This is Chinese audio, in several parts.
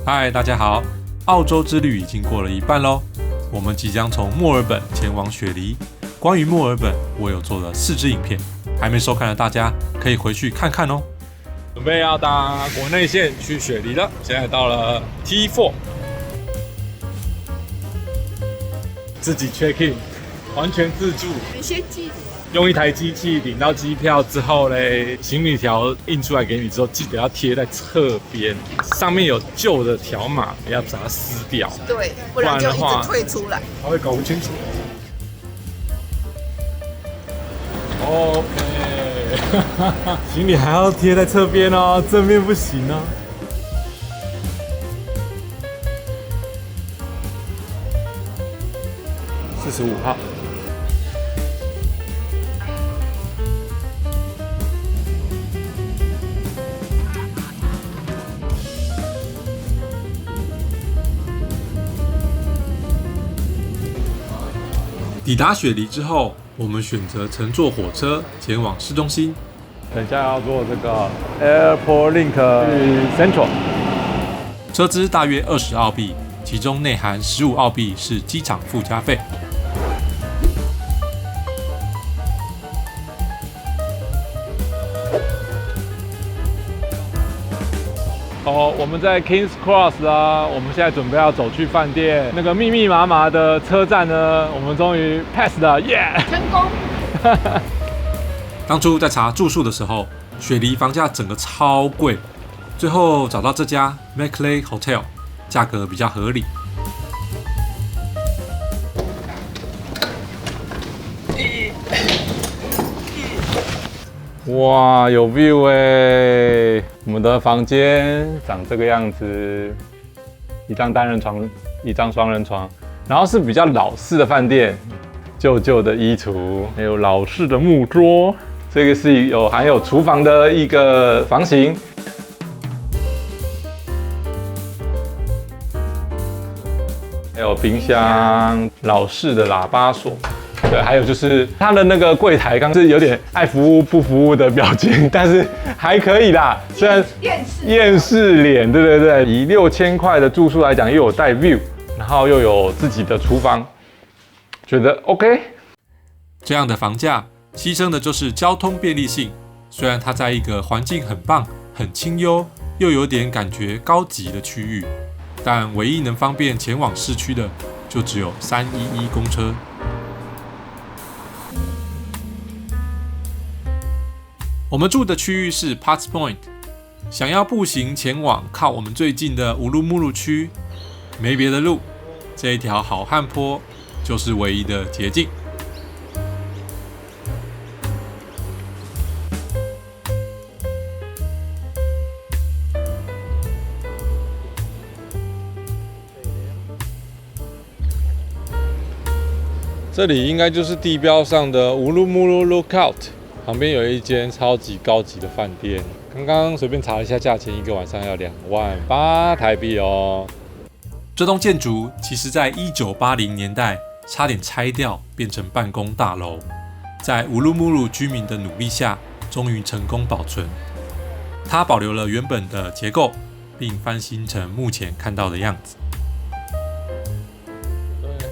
嗨，大家好！澳洲之旅已经过了一半喽，我们即将从墨尔本前往雪梨。关于墨尔本，我有做了4支影片，还没收看的大家可以回去看看哦。准备要搭国内线去雪梨了，现在到了 T4， 自己 check in， 完全自助。你先记。用一台机器领到机票之后嘞，行李条印出来给你之后，记得要贴在侧边，上面有旧的条码，要把它撕掉。对，不然就一直退出来。他会搞不清楚。OK， 行李还要贴在侧边哦，正面不行哦。45号。抵达雪梨之后，我们选择乘坐火车前往市中心。等一下要坐这个 Airport Link 去 Central， 车资大约20澳币，其中内含15澳币是机场附加费。我们在 Kings Cross 啦，我们现在准备要走去饭店。那个密密麻麻的车站呢，我们终于 pass 了，耶！成功。当初在查住宿的时候，雪梨房价整个超贵，最后找到这家 Macleay Hotel， 价格比较合理。哇，有 view 哎！我们的房间长这个样子，一张单人床，一张双人床，然后是比较老式的饭店，旧旧的衣橱，还有老式的木桌。这个是含有厨房的一个房型。还有冰箱，老式的喇叭锁。对，还有就是它的那个柜台，刚是有点爱服务不服务的表情，但是还可以啦。虽然厌世脸，对对对，以6000块的住宿来讲，又有带 view， 然后又有自己的厨房，觉得 OK。这样的房价牺牲的就是交通便利性。虽然它在一个环境很棒、很清幽，又有点感觉高级的区域，但唯一能方便前往市区的，就只有311公车。我们住的区域是 Potts Point， 想要步行前往靠我们最近的乌鲁木鲁区，没别的路，这一条好汉坡就是唯一的捷径。这里应该就是地标上的乌鲁木鲁 Lookout。旁边有一间超级高级的饭店，刚刚随便查了一下价钱，一个晚上要28000台币哦。这栋建筑其实在1980年代差点拆掉，变成办公大楼，在乌鲁木鲁居民的努力下，终于成功保存。它保留了原本的结构，并翻新成目前看到的样子。对，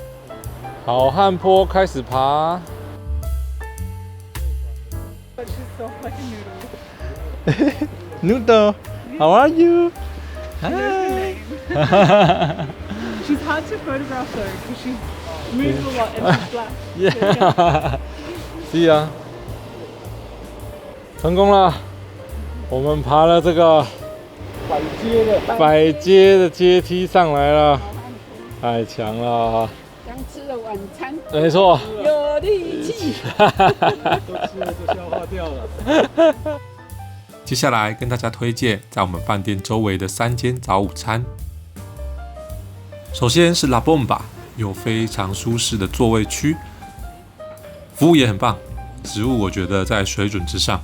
好汉坡开始爬。Noodle, how are you? Hi. She's hard to photograph though because she's moved a lot and she's black. Yeah. 是啊，成功了，我们爬了这个百阶的阶梯上来了，太强了！刚吃了晚餐，没错，有力气。都吃了就消化掉了。接下来跟大家推荐在我们饭店周围的3间早午餐。首先是 La Bomba， 有非常舒适的座位区，服务也很棒，食物我觉得在水准之上。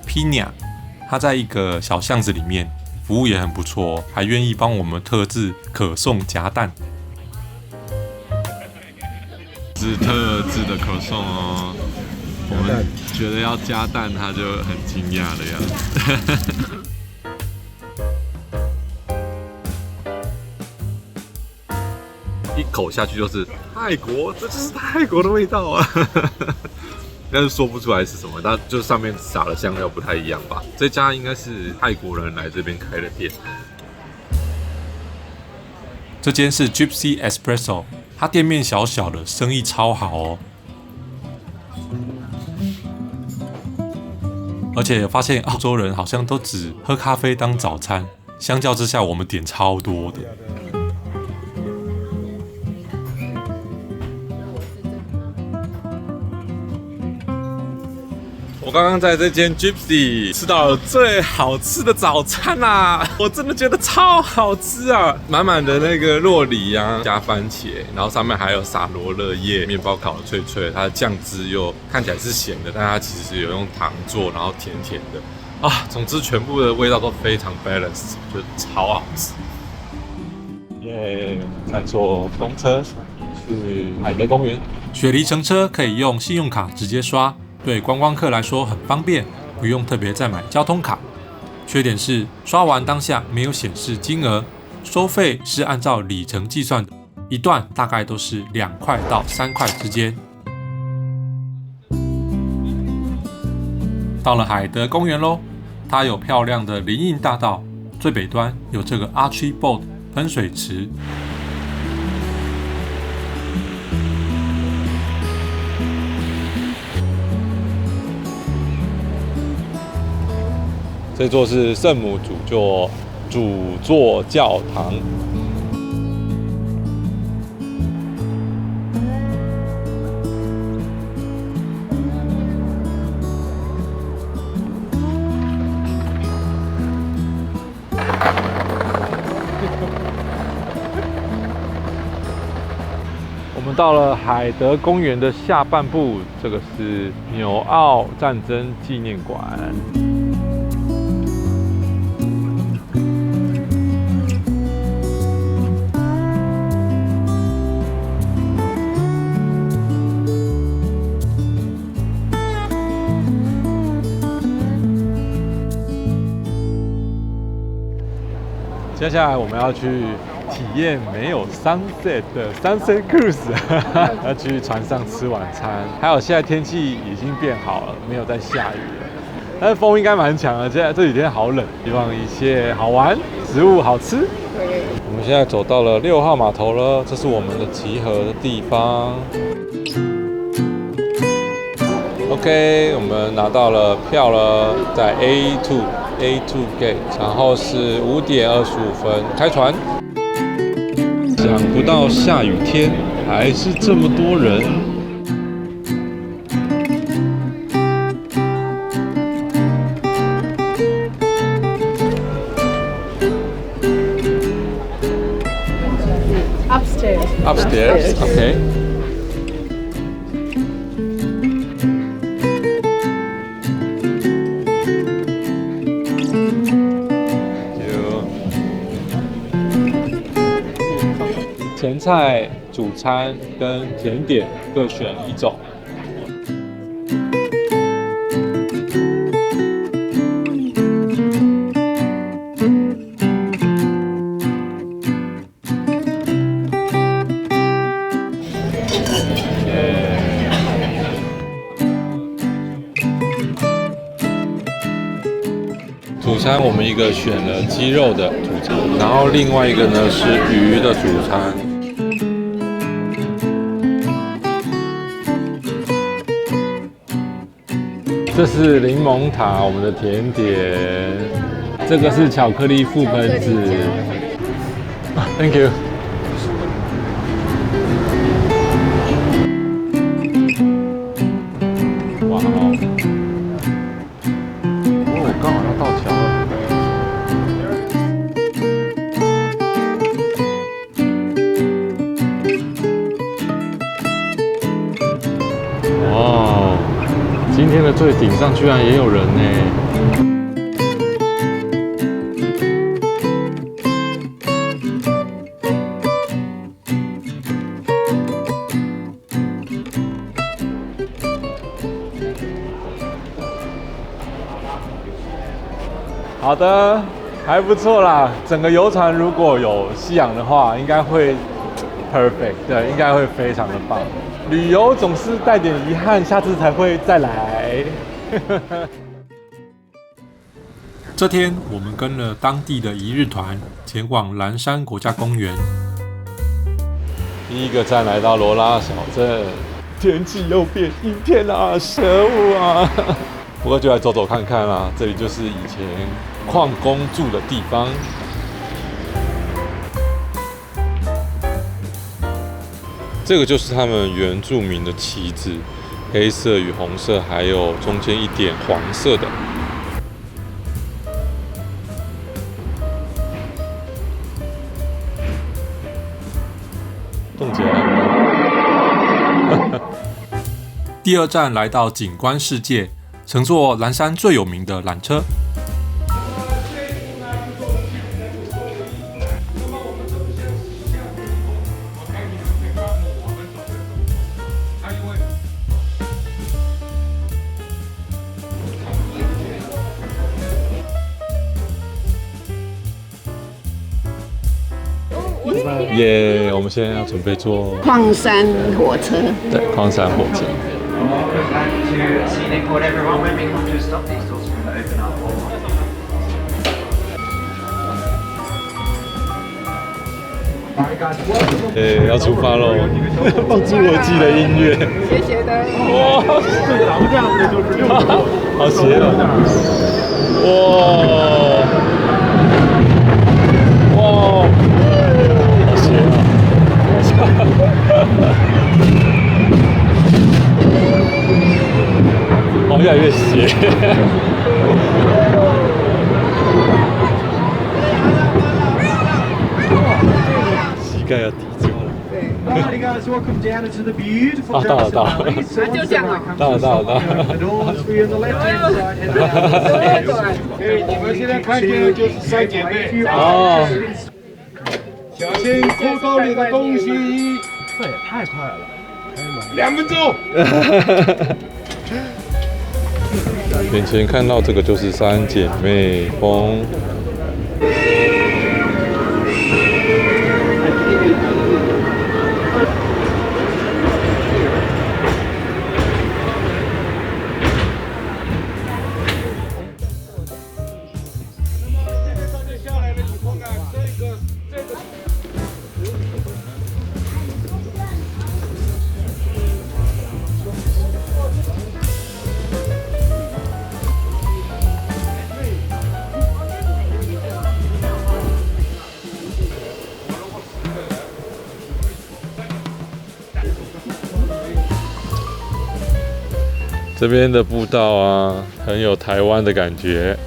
Pina， 它在一个小巷子里面，服务也很不错，还愿意帮我们特制可颂夹蛋。是特制的可颂哦。我们觉得要加蛋，他就很惊讶的样子。一口下去就是泰国，这就是泰国的味道啊！但是说不出来是什么，它就上面撒的香料不太一样吧。这家应该是泰国人来这边开的店。这间是 Gypsy Espresso， 它店面小小的，生意超好哦。而且发现澳洲人好像都只喝咖啡当早餐，相较之下，我们点超多的。我刚刚在这间 Gypsy 吃到了最好吃的早餐啦！我真的觉得超好吃啊！满满的那个酪梨啊，加番茄，然后上面还有撒罗勒叶，面包烤的脆脆，它的酱汁又看起来是咸的，但它其实是有用糖做，然后甜甜的啊。总之全部的味道都非常 balance， 就超好吃。耶！再坐公车去海德公园。雪梨乘车可以用信用卡直接刷。对观光客来说很方便，不用特别再买交通卡。缺点是刷完当下没有显示金额，收费是按照里程计算的，一段大概都是2块到3块之间。到了海德公园咯，它有漂亮的林荫大道，最北端有这个 Archibald 喷水池。这座是圣母主座教堂。我们到了海德公园的下半部，这个是纽澳战争纪念馆。接下来我们要去体验没有 sunset 的 sunset cruise， 要去船上吃晚餐。还有现在天气已经变好了，没有再下雨了，但是风应该蛮强的。现在这几天好冷，希望一切好玩，食物好吃。我们现在走到了6号码头了，这是我们的集合的地方。OK， 我们拿到了票了，在 A2 Gate， 然后是5点25分开船。想不到下雨天还是这么多人。Upstairs, OK。前菜、主餐跟甜点各选1种。主餐我们一个选了鸡肉的主餐，然后另外一个呢是鱼的主餐。这是柠檬塔，我们的甜点。这个是巧克力覆盆子。Thank you。哇哦！哦，刚好要到桥了。哇！今天的最顶上居然也有人呢！好的，还不错啦。整个游船如果有夕阳的话，应该会 perfect， 对，应该会非常的棒。旅游总是带点遗憾，下次才会再来。这天，我们跟了当地的一日团前往蓝山国家公园。第一个站来到罗拉小镇，天气又变阴天啦，可恶啊！不过就来走走看看啦，这里就是以前矿工住的地方。这个就是他们原住民的旗子，黑色与红色，还有中间一点黄色的。冻结了。第二站来到景观世界，乘坐蓝山最有名的缆车。耶！我们现在要准备坐矿山火车，对矿山火车。要出发喽！放侏罗纪的音乐，斜斜的。哇，好斜啊！哇，哇，好斜啊！哦，越来越斜。膝盖要抵住了。Alright, guys, welcome down into the beautiful 到了，到了。就这样啊。到了，到了，到了。 The doors for you on the left hand side and the right. 你们现在看见的就是三姐妹。哦。小心扣到你的东西。这也太快了。2分钟。眼前看到这个就是三姐妹峰。这边的步道啊，很有台湾的感觉。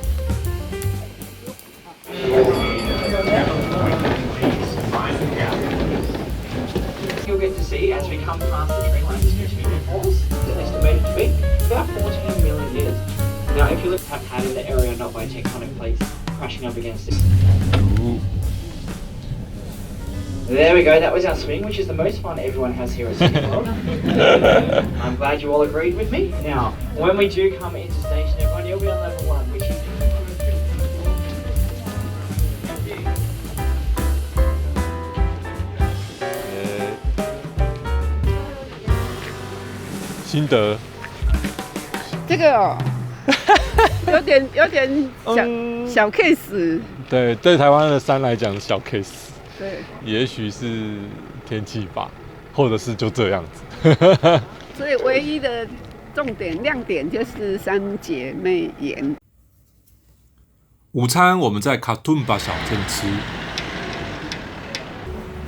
You'll get to see as we come past the tree line between falls, estimated to be about 14 million years. Now, if you look at part of the area not by tectonic plates crashing up against it. There we go, that was our swing, which is the most fun everyone has here at Sydney World. I'm glad you all agreed with me. Now, when we do come into station, everyone, you'll be on level 1, which is... 心得，这个哦，有点小 case。对，对台湾的山来讲小 case， 对，也许是天气吧，或者是就这样子。所以唯一的重点亮点就是三姐妹岩。午餐我们在卡顿巴小镇吃，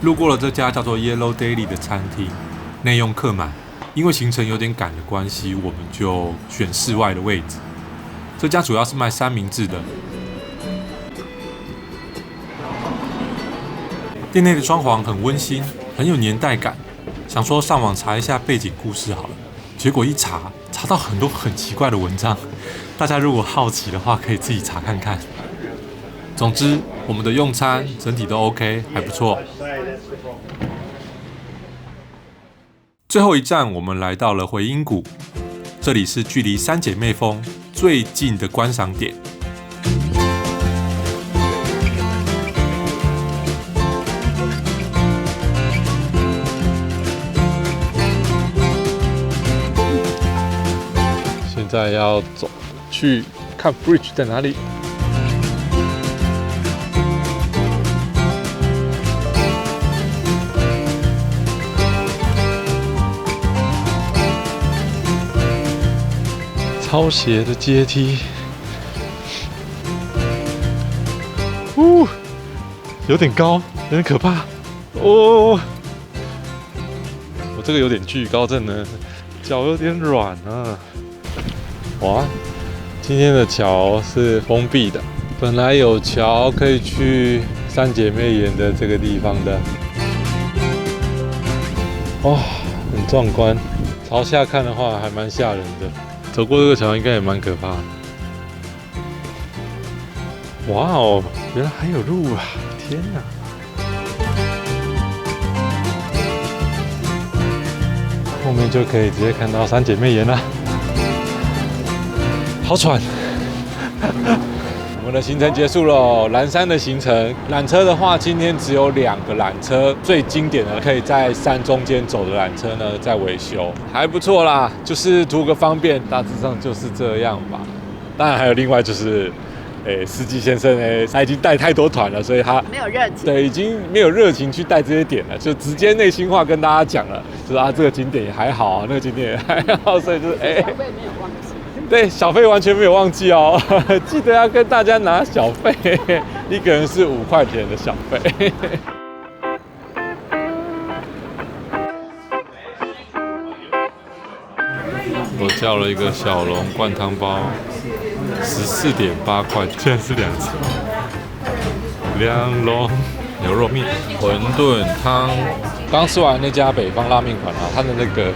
路过了这家叫做 Yellow Daily 的餐厅，内用客满。因为行程有点赶的关系，我们就选室外的位置。这家主要是卖三明治的。店内的装潢很温馨，很有年代感。想说上网查一下背景故事好了，结果一查到很多很奇怪的文章。大家如果好奇的话，可以自己查看看。总之，我们的用餐整体都 OK， 还不错。最后一站，我们来到了回音谷，这里是距离三姐妹峰最近的观赏点。在要走去看 bridge 在哪里。超斜的阶梯，有点高，有点可怕。我这个有点惧高症呢，脚有点软啊。哇，今天的桥是封闭的，本来有桥可以去三姐妹岩的这个地方的。哇，很壮观，朝下看的话还蛮吓人的。走过这个桥应该也蛮可怕的。哇哦，原来还有路啊！天哪！后面就可以直接看到三姐妹岩了。好喘。我们的行程结束了，蓝山的行程。缆车的话，今天只有2个缆车，最经典的可以在山中间走的缆车呢，在维修，还不错啦，就是图个方便，大致上就是这样吧。当然还有另外就是，司机先生他已经带太多团了，所以他没有热情，对，已经没有热情去带这些点了，就直接内心话跟大家讲了，就是这个景点也还好啊，那个景点也还好，所以就是小费没有忘记。对，小费完全没有忘记哦，记得要跟大家拿小费，一个人是5块钱的小费。我叫了一个小笼灌汤包，14.8块，竟然是2层。2笼牛肉面、馄饨汤。刚吃完那家北方拉面馆啊，它的那个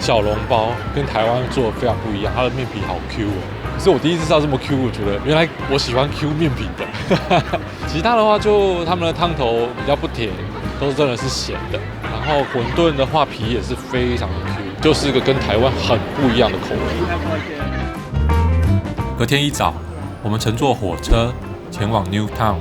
小笼包跟台湾做的非常不一样，它的面皮好 Q 哦。可是我第一次吃到这么 Q， 我觉得原来我喜欢 Q 面皮的。其他的话就他们的汤头比较不甜，都真的是咸的。然后馄饨的话皮也是非常的 Q， 就是一个跟台湾很不一样的口味。隔天一早，我们乘坐火车前往 New Town。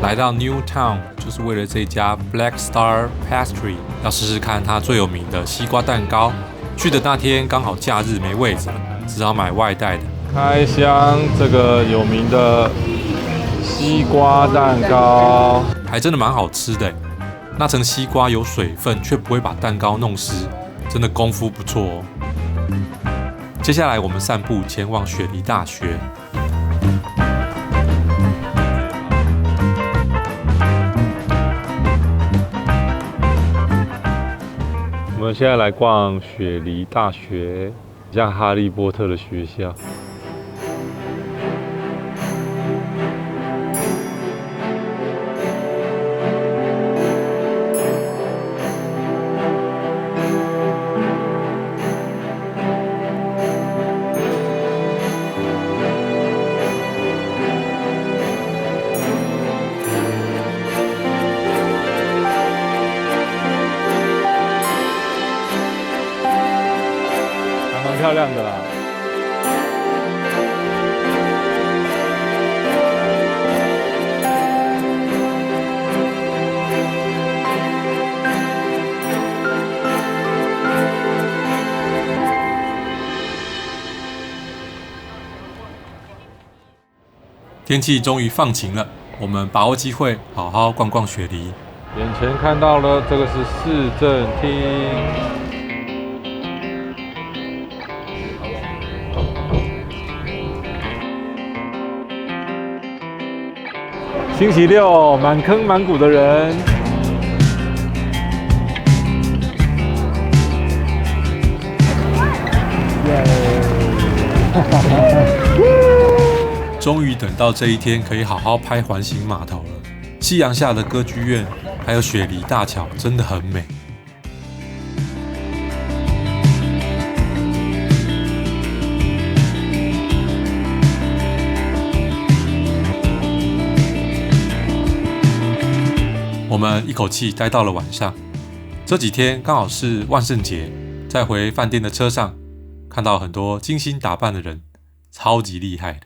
来到 New Town 就是为了这家 Black Star Pastry， 要试试看它最有名的西瓜蛋糕。去的那天刚好假日没位子了，只好买外带的。开箱这个有名的西瓜蛋糕，还真的蛮好吃的。那层西瓜有水分，却不会把蛋糕弄湿，真的功夫不错哦。接下来我们散步前往雪梨大学。我们现在来逛雪梨大学，像哈利波特的学校。漂亮的啦。天气终于放晴了，我们把握机会，好好逛逛雪梨。眼前看到了，这个是市政厅。星期六，满坑满谷的人。终于等到这一天，可以好好拍环形码头了。夕阳下的歌剧院，还有雪梨大桥，真的很美。我们一口气待到了晚上。这几天刚好是万圣节，在回饭店的车上，看到很多精心打扮的人，超级厉害的。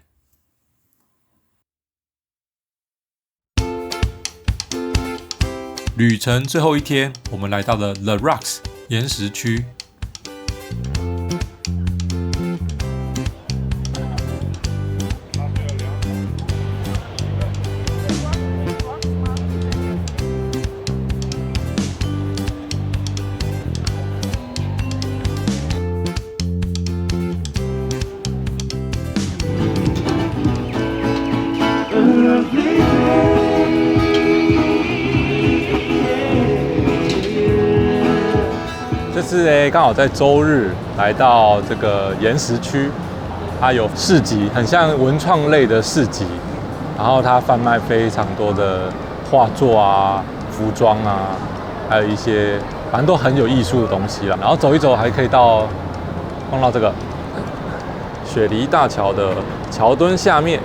旅程最后一天，我们来到了 The Rocks 岩石区。这次刚好在周日来到这个岩石区，它有市集，很像文创类的市集，然后它贩卖非常多的画作啊、服装啊，还有一些反正都很有艺术的东西啦。然后走一走还可以逛到这个雪梨大桥的桥墩下面。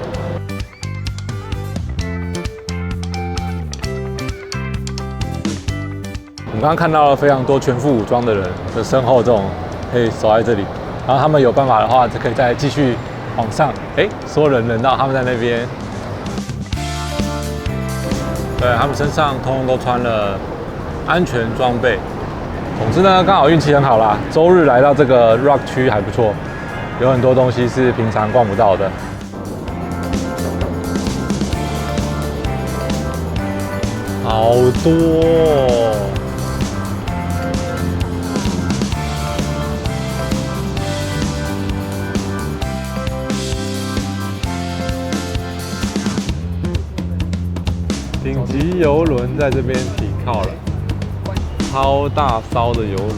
我们刚刚看到了非常多全副武装的人的身后，这种可以守在这里，然后他们有办法的话，就可以再继续往上。所有人到他们在那边，对他们身上通通都穿了安全装备。总之呢，刚好运气很好啦，周日来到这个 Rock 区还不错，有很多东西是平常逛不到的。好多哦。顶级邮轮在这边停靠了，超大艘的邮轮。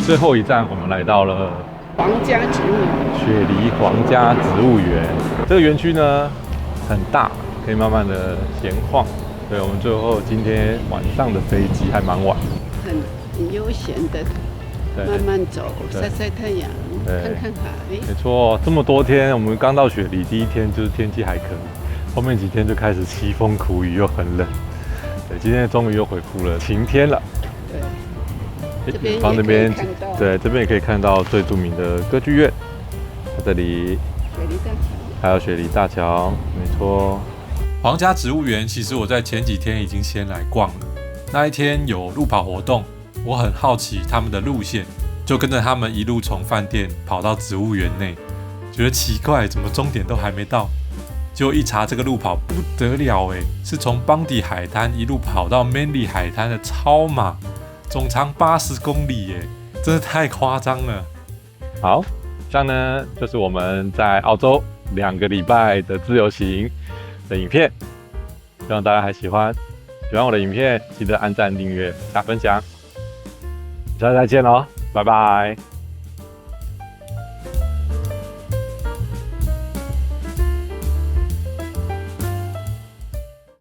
最后一站，我们来到了皇家植物园，雪梨皇家植物园。这个园区呢很大，可以慢慢的闲晃。对，我们最后今天晚上的飞机还蛮晚，很悠闲的，慢慢走，晒晒太阳，看看海。没错，这么多天，我们刚到雪梨第一天就是天气还可以，后面几天就开始凄风苦雨，又很冷。对，今天终于又恢复了晴天了。对，远方那边，对，这边也可以看到最著名的歌剧院，在这里。雪梨大桥。还有雪梨大桥，没错。皇家植物园其实我在前几天已经先来逛了，那一天有路跑活动，我很好奇他们的路线，就跟着他们一路从饭店跑到植物园内，觉得奇怪，怎么终点都还没到？结果一查这个路跑不得了是从邦迪海滩一路跑到 Manly 海滩的超马，总长80公里真的太夸张了。好，这样呢就是我们在澳洲2个礼拜的自由行的影片，希望大家还喜欢。喜欢我的影片，记得按赞、订阅、加分享。下次再见喽，拜拜。